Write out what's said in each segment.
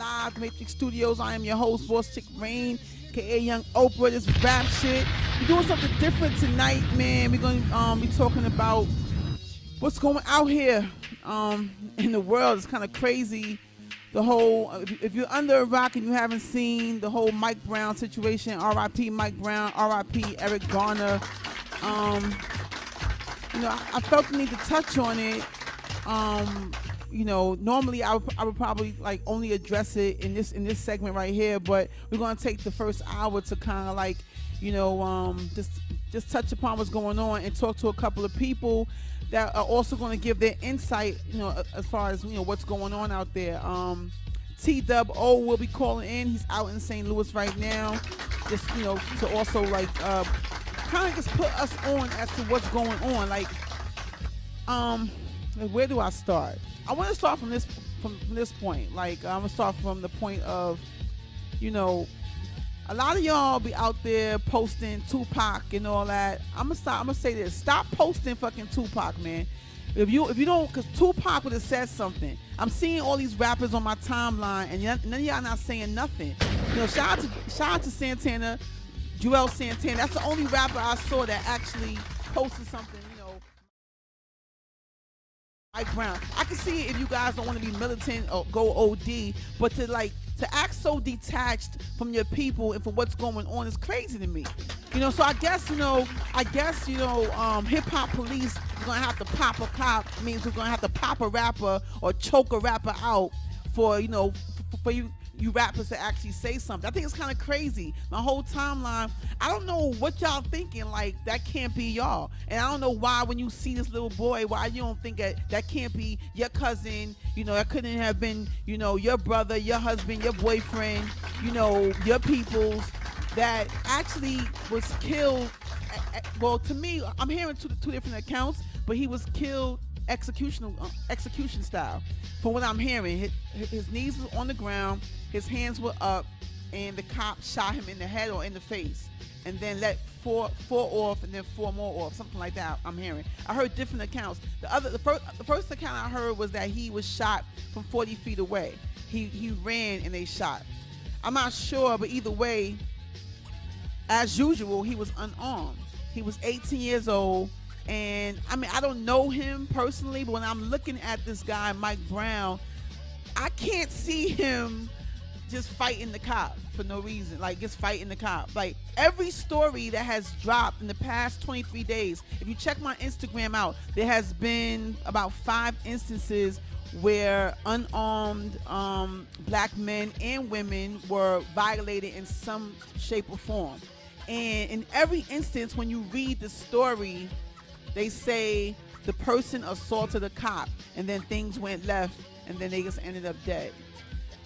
live at the Matrix Studios. I am your host, Boss Chick Raine, aka Young Oprah. This rap shit. We're doing something different tonight, man. We're going to be talking about what's going out here in the world. It's kind of crazy. The whole, if you're under a rock and you haven't seen the whole Mike Brown situation, R.I.P. Mike Brown, R.I.P. Eric Garner. I felt the need to touch on it. Normally I would probably like only address it in this segment right here, but we're gonna take the first hour to kind of like, just touch upon what's going on and talk to a couple of people that are also going to give their insight, as far as what's going on out there. T-Dub-O will be calling in. He's out in St. Louis right now, just to also like kind of just put us on as to what's going on. Like, where do I start? I want to start from this point. Like, I'm gonna start from the point of, a lot of y'all be out there posting Tupac and all that. I'm gonna say this: stop posting fucking Tupac, man. If you don't, because Tupac would have said something. I'm seeing all these rappers on my timeline, and none of y'all not saying nothing. Shout out to Santana, Joel Santana. That's the only rapper I saw that actually posted something. Mike Brown. I can see it if you guys don't want to be militant or go OD, but to act so detached from your people and for what's going on is crazy to me. So I guess hip hop police are gonna have to pop a cop. Means we're gonna have to pop a rapper or choke a rapper out for you rappers to actually say something. I think it's kind of crazy. My whole timeline, I don't know what y'all thinking, like that can't be y'all. And I don't know why when you see this little boy, why you don't think that can't be your cousin, that couldn't have been, your brother, your husband, your boyfriend, your peoples that actually was killed. Well, to me, I'm hearing two different accounts, but he was killed execution style. From what I'm hearing, his knees were on the ground, his hands were up, and the cop shot him in the head or in the face, and then let four off, and then four more off, something like that. I'm hearing. I heard different accounts. The first account I heard was that he was shot from 40 feet away. He ran and they shot. I'm not sure, but either way, as usual, he was unarmed. He was 18 years old. And I mean, I don't know him personally, but when I'm looking at this guy, Mike Brown, I can't see him just fighting the cop for no reason, like just fighting the cop. Like every story that has dropped in the past 23 days, if you check my Instagram out, there has been about 5 instances where unarmed black men and women were violated in some shape or form. And in every instance, when you read the story, they say the person assaulted a cop and then things went left and then they just ended up dead.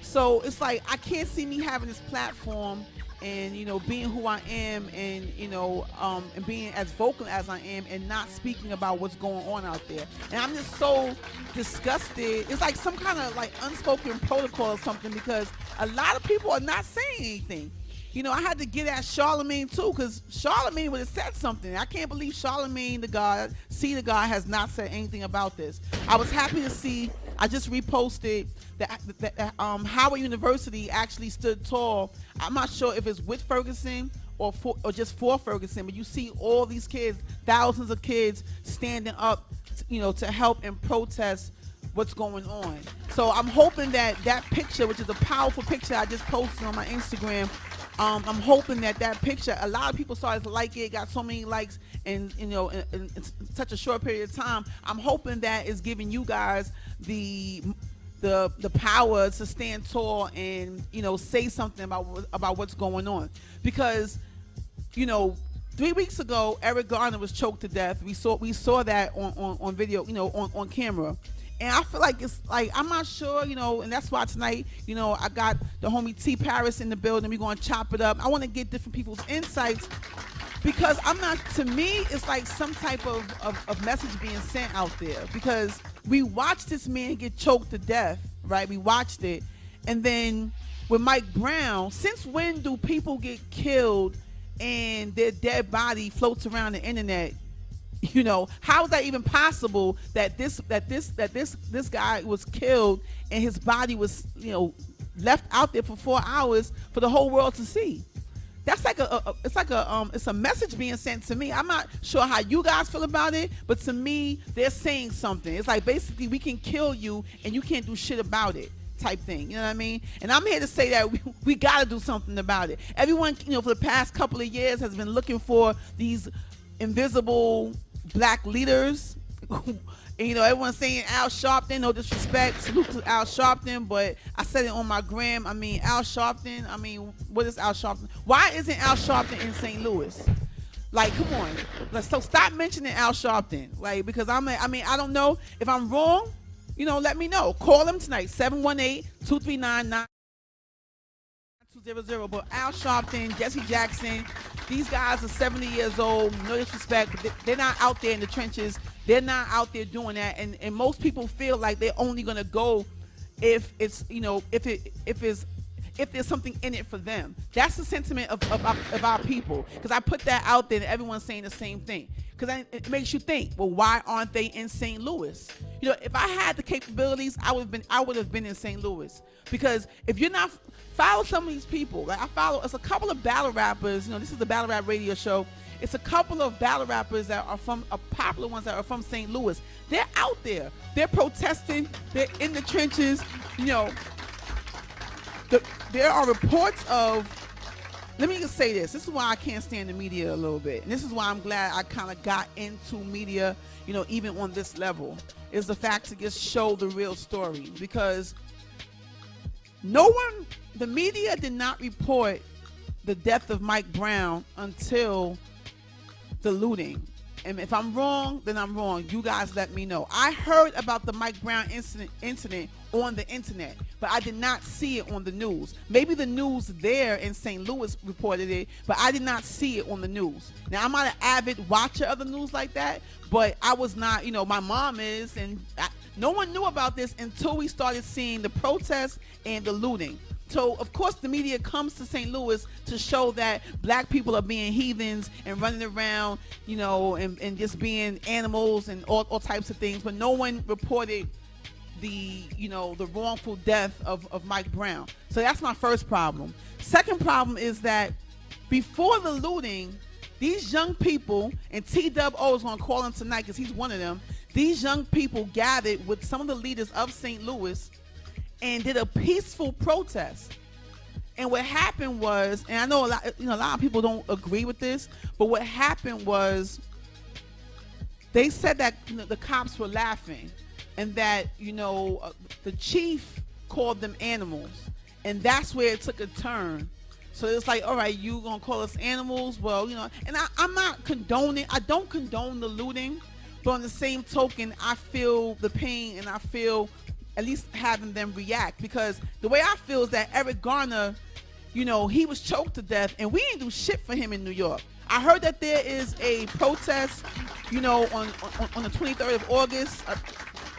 So it's like, I can't see me having this platform and, being who I am and, and being as vocal as I am and not speaking about what's going on out there. And I'm just so disgusted. It's like some kind of like unspoken protocol or something, because a lot of people are not saying anything. I had to get at Charlemagne too, because Charlemagne would have said something. I can't believe Charlemagne the God has not said anything about this. I was happy to see, I just reposted that Howard University actually stood tall. I'm not sure if it's with Ferguson or just for Ferguson, but you see all these kids, thousands of kids standing up, to help and protest what's going on. So I'm hoping that picture, which is a powerful picture I just posted on my Instagram, I'm hoping that picture, a lot of people started to like it, got so many likes in such a short period of time. I'm hoping that is giving you guys the power to stand tall and say something about what's going on, because 3 weeks ago Eric Garner was choked to death. We saw that on video, on camera. And I feel like it's like, I'm not sure, and that's why tonight, I got the homie T Paris in the building. We're going to chop it up. I want to get different people's insights, because to me, it's like some type of message being sent out there, because we watched this man get choked to death, right? We watched it. And then with Mike Brown, since when do people get killed and their dead body floats around the internet? How is that even possible that this guy was killed and his body was, left out there for 4 hours for the whole world to see. That's like it's a message being sent to me. I'm not sure how you guys feel about it, but to me, they're saying something. It's like basically we can kill you and you can't do shit about it type thing. You know what I mean? And I'm here to say that we got to do something about it. Everyone, for the past couple of years has been looking for these invisible black leaders. And, everyone's saying Al Sharpton, no disrespect, salute to Al Sharpton, but I said it on my gram. Al Sharpton, what is Al Sharpton? Why isn't Al Sharpton in St. Louis? Like, come on. So stop mentioning Al Sharpton. Like, because I don't know. If I'm wrong, let me know. Call him tonight, 718-239-9200. But Al Sharpton, Jesse Jackson, these guys are 70 years old, no disrespect, but they're not out there in the trenches. They're not out there doing that, and most people feel like they're only gonna go if it's if there's something in it for them. That's the sentiment of our people. Because I put that out there, and everyone's saying the same thing. Because it makes you think, well, why aren't they in St. Louis? If I had the capabilities, I would have been in St. Louis. Because if you're not follow some of these people, like it's a couple of battle rappers. This is the Battle Rap Radio Show. It's a couple of battle rappers that are popular ones that are from St. Louis. They're out there. They're protesting. They're in the trenches. There are reports of, let me just say this. This is why I can't stand the media a little bit. And this is why I'm glad I kind of got into media, even on this level, is the fact to just show the real story. Because the media did not report the death of Mike Brown until the looting. And if I'm wrong, then I'm wrong. You guys let me know. I heard about the Mike Brown incident on the internet, but I did not see it on the news. Maybe the news there in St. Louis reported it, but I did not see it on the news. Now, I'm not an avid watcher of the news like that, but I was not, my mom is, and no one knew about this until we started seeing the protests and the looting. So, of course, the media comes to St. Louis to show that black people are being heathens and running around, and just being animals and all types of things. But no one reported the wrongful death of Mike Brown. So that's my first problem. Second problem is that before the looting, these young people, and T-Dub-O is going to call him tonight because he's one of them, these young people gathered with some of the leaders of St. Louis and did a peaceful protest. And what happened was, and I know a lot of people don't agree with this, but what happened was they said that the cops were laughing, and that the chief called them animals, and that's where it took a turn. So it's like, all right, you gonna call us animals? Well, and I'm not condoning. I don't condone the looting, but on the same token, I feel the pain, and I feel at least having them react, because the way I feel is that Eric Garner, he was choked to death, and we ain't do shit for him in New York. I heard that there is a protest, on the 23rd of August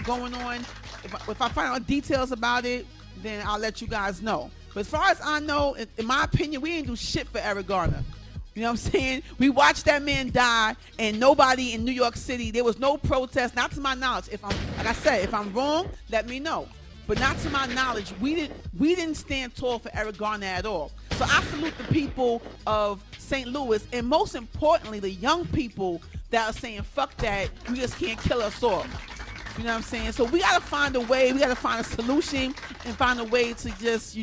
going on. If I find out details about it, then I'll let you guys know. But as far as I know, in my opinion, we ain't do shit for Eric Garner. You know what I'm saying? We watched that man die, and nobody in New York City, there was no protest, not to my knowledge. Like I said, if I'm wrong, let me know. But not to my knowledge, we didn't stand tall for Eric Garner at all. So I salute the people of St. Louis, and most importantly, the young people that are saying, fuck that, you just can't kill us off. You know what I'm saying? So we got to find a way, we got to find a solution and find a way to just,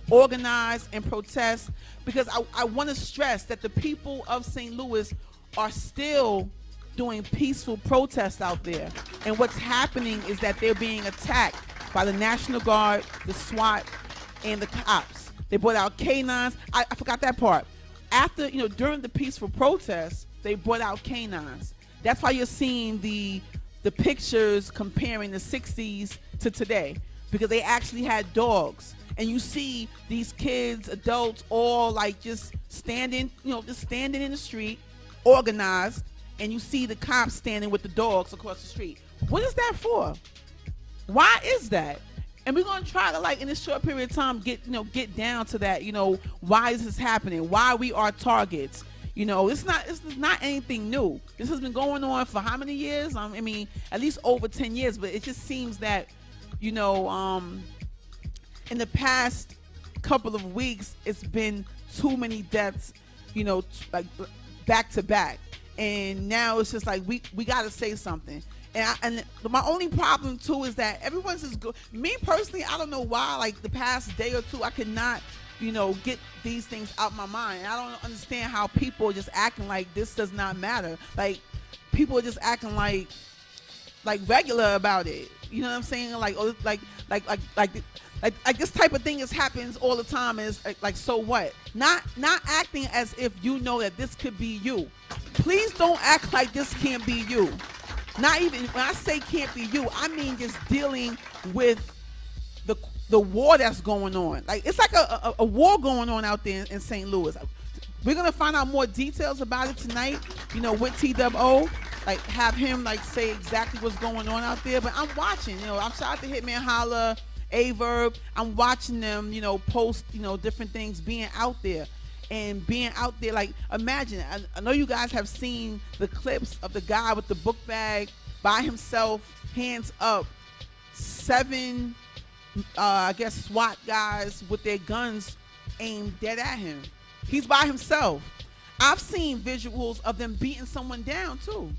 organize and protest, because I want to stress that the people of St. Louis are still doing peaceful protests out there. And what's happening is that they're being attacked by the National Guard, the SWAT, and the cops. They brought out canines. I forgot that part. After, during the peaceful protests, they brought out canines. That's why you're seeing the pictures comparing the 60s to today, because they actually had dogs. And you see these kids, adults, all like just standing in the street, organized, and you see the cops standing with the dogs across the street. What is that for? Why is that? And we're gonna try to, in this short period of time, get down to that. Why is this happening? Why we are targets? It's not anything new. This has been going on for how many years? At least over 10 years. But it just seems that, in the past couple of weeks, it's been too many deaths, you know, like back to back. And now it's just like we got to say something. And my only problem too is that everyone's just good. Me personally, I don't know why. Like the past day or two, I could not, you know, get these things out my mind. I don't understand how people are just acting like this does not matter. Like people are just acting like regular about it. You know what I'm saying? Like this type of thing happens all the time. Is like so what? Not acting as if you know that this could be you. Please don't act like this can't be you. Not even when I say can't be you, I mean just dealing with the war that's going on. Like it's like a war going on out there in St. Louis. We're gonna find out more details about it tonight. You know, with TWO, like have him like say exactly what's going on out there. But I'm watching. You know, I'm shout out to Hitman Holla, Averb. I'm watching them. You know, post different things being out there. And being out there, like, imagine, I know you guys have seen the clips of the guy with the book bag by himself, hands up, 7, I guess, SWAT guys with their guns aimed dead at him. He's by himself. I've seen visuals of them beating someone down, too.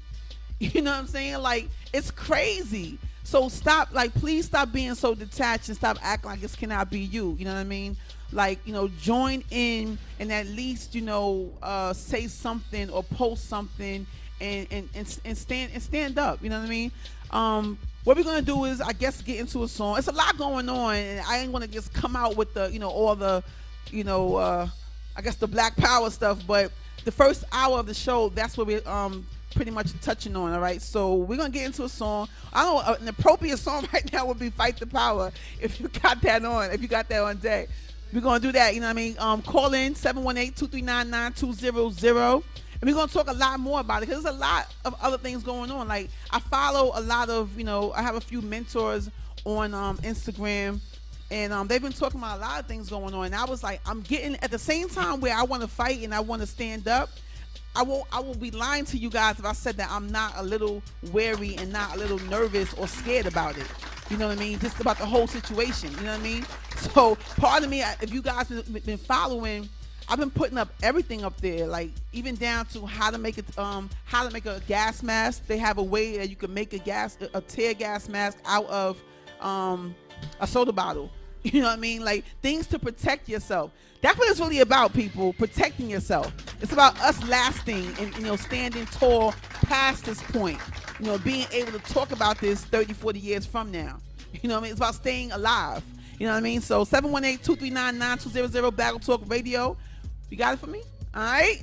You know what I'm saying? Like, it's crazy. So stop, like, please stop being so detached and stop acting like this cannot be you. You know what I mean? Like, you know, join in and at least, you know, say something or post something and stand up. You know what I mean? What we're gonna do is, I guess, get into a song. It's a lot going on, and I ain't gonna just come out with the, you know, all the, you know, I guess the Black Power stuff. But the first hour of the show, that's what we're pretty much touching on. All right, so we're gonna get into a song. I don't know, an appropriate song right now would be "Fight the Power" if you got that on. If you got that on deck. We're going to do that, you know what I mean? Call in 718-239-9200. And we're going to talk a lot more about it because there's a lot of other things going on. Like, I follow a lot of, you know, I have a few mentors on Instagram, and they've been talking about a lot of things going on. And I was like, I'm getting, at the same time where I want to fight and I want to stand up, I will be lying to you guys if I said that I'm not a little wary and not a little nervous or scared about it. You know what I mean? Just about the whole situation. You know what I mean? So part of me, if you guys have been following, I've been putting up everything up there, like even down to how to make a gas mask. They have a way that you can make a tear gas mask out of a soda bottle. You know what I mean? Like things to protect yourself. That's what it's really about, people, protecting yourself. It's about us lasting and, you know, standing tall past this point. You know, being able to talk about this 30, 40 years from now. You know what I mean? It's about staying alive. You know what I mean? So 718-239-9200, Battle Talk Radio. You got it for me? All right?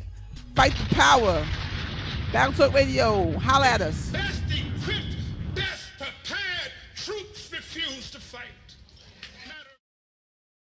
Fight the Power. Battle Talk Radio. Holla at us.